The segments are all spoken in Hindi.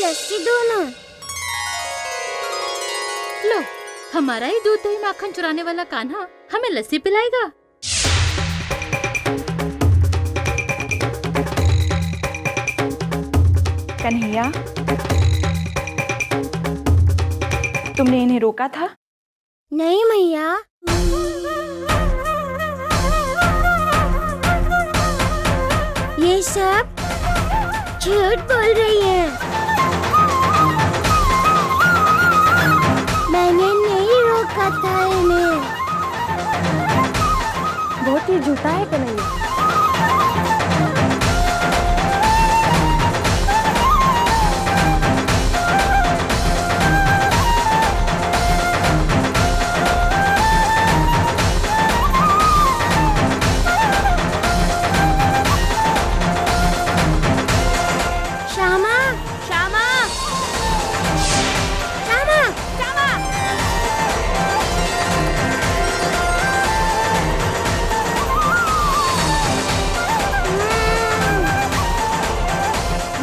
लस्सी दो ना। लो, हमारा ही दूध दही माखन चुराने वाला कान्हा हमें लस्सी पिलाएगा। कन्हैया, तुमने इन्हें रोका था? नहीं मैया। ये सब झूठ बोल रही है। मैंने नहीं रोका था इन्हें। बहुत ही झूठा है कन्हैया। श्यामा, श्यामा, श्यामा, श्यामा।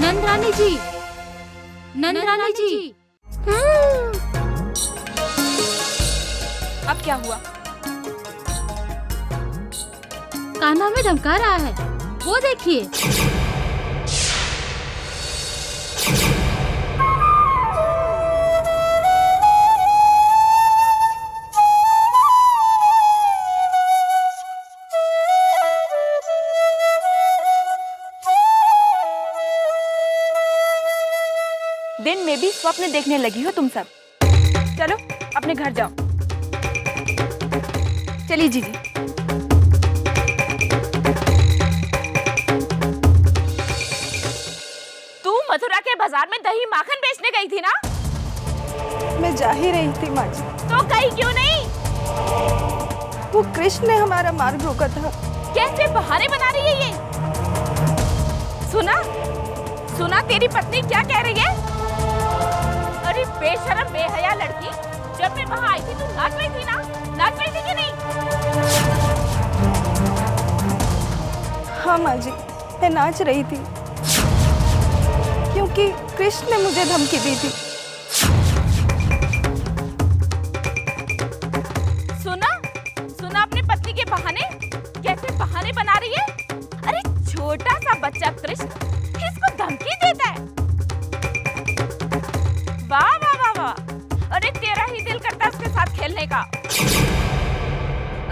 नंदरानी जी, नंदरानी जी। अब क्या हुआ? कान्हा में धमका रहा है, वो देखिए। दिन में भी स्वप्न देखने लगी हो तुम सब। चलो अपने घर जाओ। चलिए जीजी। तू मथुरा के बाजार में दही माखन बेचने गई थी ना? मैं जा ही रही थी माँ जी। तो गई क्यों नहीं? वो कृष्ण ने हमारा मार्ग रोका था। कैसे बहाने बना रही है ये? सुना सुना तेरी पत्नी क्या कह रही है? अरे बेशरम बेहया लड़की, जब मैं वहाँ आई थी तू नाच रही थी ना? नाच रही थी कि नहीं? हाँ माँ जी, मैं नाच रही थी क्योंकि कृष्ण ने मुझे धमकी दी थी। सुना सुना अपनी पत्नी के बहाने, कैसे बहाने बना रही है? अरे छोटा सा बच्चा कृष्ण किसको धमकी देता है? वाह वाह वाह वाह, अरे तेरा ही दिल करता है उसके साथ खेलने का।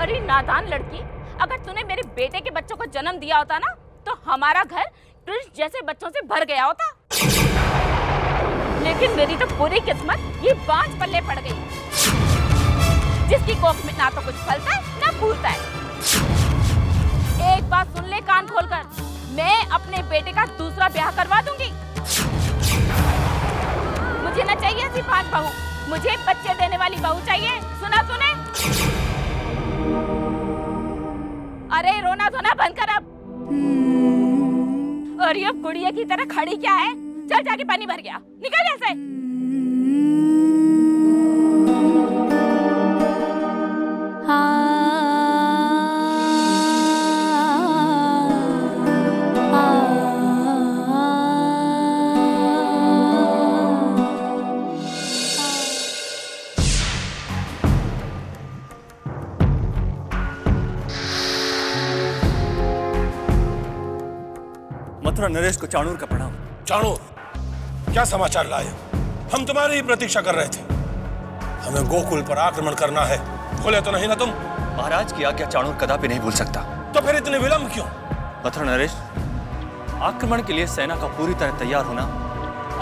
अरे नादान लड़की, अगर तूने मेरे बेटे के बच्चों को जन्म दिया होता ना तो हमारा घर कृष्ण जैसे बच्चों से भर गया होता। लेकिन मेरी तो पूरी किस्मत ये बांझ पल्ले पड़ गई, जिसकी कोख में ना तो कुछ फलता है ना फूलता है। एक बात सुन ले कान खोलकर, मैं अपने बेटे का दूसरा ब्याह करवा दूंगी। मुझे ना चाहिए सिर्फ 5 बहू, मुझे बच्चे देने वाली बहू चाहिए। सुना तूने? अरे रोना धोना बंद कर अब। और ये गुड़िया की तरह खड़ी क्या है? चल जाके पानी भर गया, निकल ऐसे। मथुरा नरेश को चाणूर का प्रणाम। चाणूर, क्या समाचार लाए? हम तुम्हारी ही प्रतीक्षा कर रहे थे। हमें गोकुल पर आक्रमण करना है, भूले तो नहीं ना तुम? महाराज की आज्ञा चाणूर कदापि नहीं भूल सकता। तो फिर इतने विलंब क्यों? मथुरा नरेश, आक्रमण के लिए सेना का पूरी तरह तैयार होना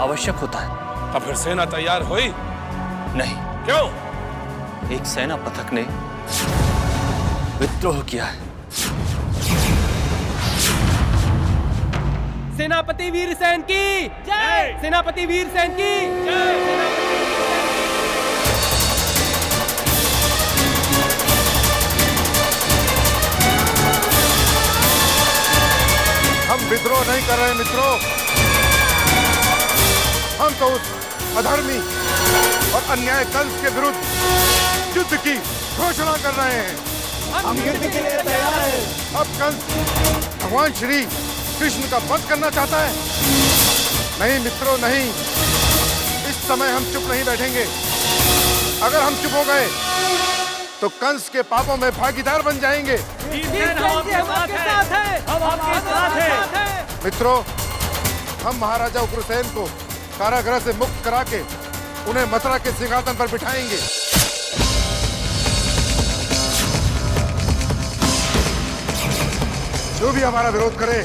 आवश्यक होता है। तो फिर सेना तैयार हुई नहीं। क्यों? एक सेना पथक ने विद्रोह किया है। सेनापति वीरसेन की जय। सेनापति वीरसेन की जय। हम विद्रोह नहीं कर रहे मित्रों, हम तो उस अधर्मी और अन्याय कंस के विरुद्ध युद्ध की घोषणा कर रहे हैं। हम युद्ध के लिए तैयार हैं। अब कंस भगवान श्री कृष्ण का वध करना चाहता है। नहीं मित्रों नहीं, समय हम चुप नहीं बैठेंगे। अगर हम चुप हो गए तो कंस के पापों में भागीदार बन जाएंगे। मित्रों, हम महाराजा उग्रसेन को कारागृह से मुक्त करा के उन्हें मथुरा के सिंहासन पर बिठाएंगे। जो भी हमारा विरोध करे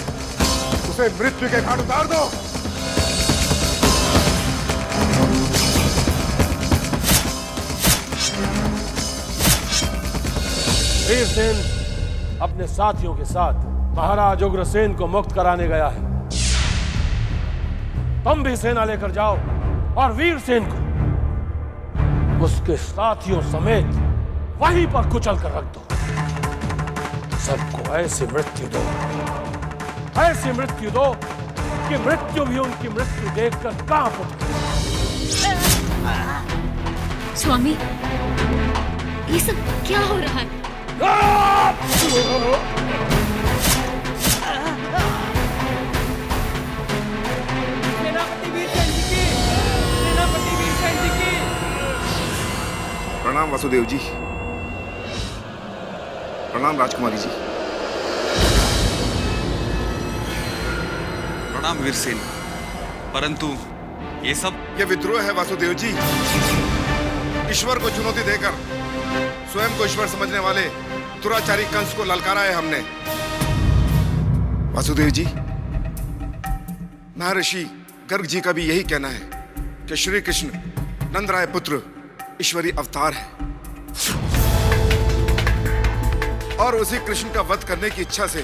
उसे मृत्यु के घाट उतार दो। वीरसेन अपने साथियों के साथ महाराज उग्रसेन को मुक्त कराने गया है। तुम भी सेना लेकर जाओ और वीरसेन को उसके साथियों समेत वहीं पर कुचल कर रख दो। सबको ऐसी मृत्यु दो कि मृत्यु भी उनकी मृत्यु देखकर कांप उठे। स्वामी, ये सब क्या हो रहा है? सेनापति वीरसेन जी की, सेनापति वीरसेन जी की। प्रणाम वासुदेव जी। प्रणाम राजकुमारी जी। प्रणाम वीरसेन। परंतु ये विद्रोह है वासुदेव जी। ईश्वर को चुनौती देकर स्वयं को ईश्वर समझने वाले दुराचारी कंस को ललकारा है हमने। वासुदेव जी, महर्षि गर्ग जी का भी यही कहना है कि श्री कृष्ण नंदराय पुत्र ईश्वरी अवतार है और उसी कृष्ण का वध करने की इच्छा से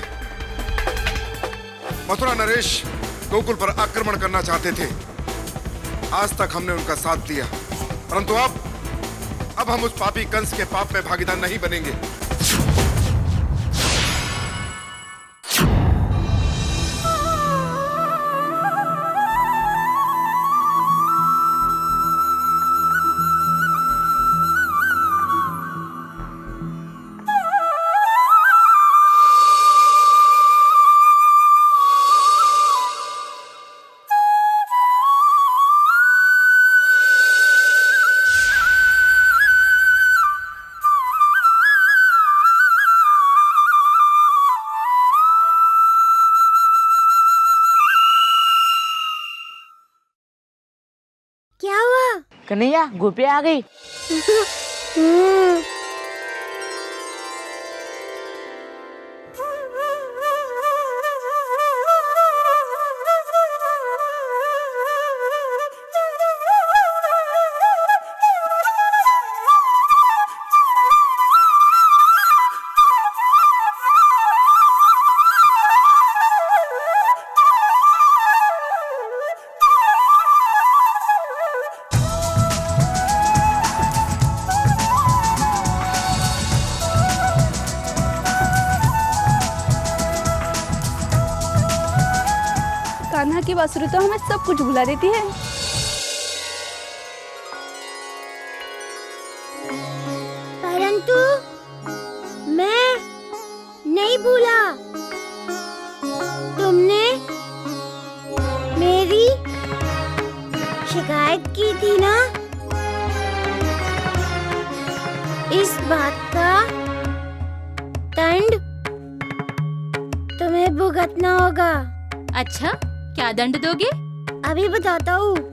मथुरा नरेश गोकुल पर आक्रमण करना चाहते थे। आज तक हमने उनका साथ दिया, परंतु अब हम उस पापी कंस के पाप में भागीदार नहीं बनेंगे। क्या हुआ? कन्हैया, गोपी आ गई। कान्हा की बांसुरी तो हमें सब कुछ भुला देती है। परंतु मैं नहीं भूला। तुमने मेरी शिकायत की थी ना? इस बात का दंड तुम्हें भुगतना होगा। अच्छा, क्या दंड दोगे? अभी बताता हूँ।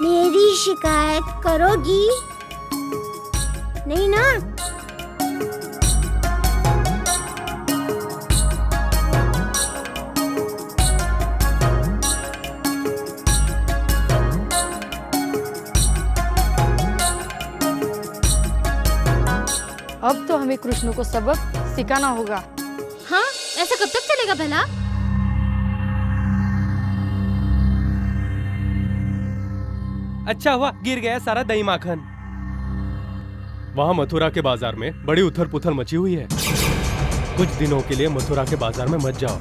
मेरी शिकायत करोगी नहीं ना? अब तो हमें कृष्ण को सबक सिखाना होगा। हाँ, ऐसा कब तक चलेगा भला? अच्छा हुआ गिर गया सारा दही माखन। वहाँ मथुरा के बाजार में बड़ी उथल पुथल मची हुई है। कुछ दिनों के लिए मथुरा के बाजार में मत जाओ।